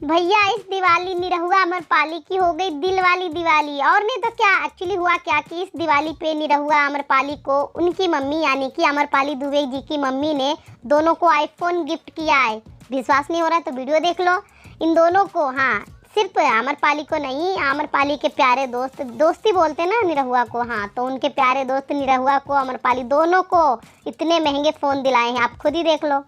भैया इस दिवाली निरहुआ अमरपाली की हो गई दिल वाली दिवाली। और नहीं तो क्या, एक्चुअली हुआ क्या कि इस दिवाली पे निरहुआ अमरपाली को उनकी मम्मी यानी कि अमरपाली दुबे जी की मम्मी ने दोनों को आईफोन गिफ्ट किया है। विश्वास नहीं हो रहा तो वीडियो देख लो। इन दोनों को, हाँ सिर्फ अमरपाली को नहीं, अमरपाली के प्यारे दोस्त, दोस्ती बोलते ना निरहुआ को, हाँ तो उनके प्यारे दोस्त निरहुआ को, अमरपाली दोनों को इतने महंगे फ़ोन दिलाए हैं, आप खुद ही देख लो।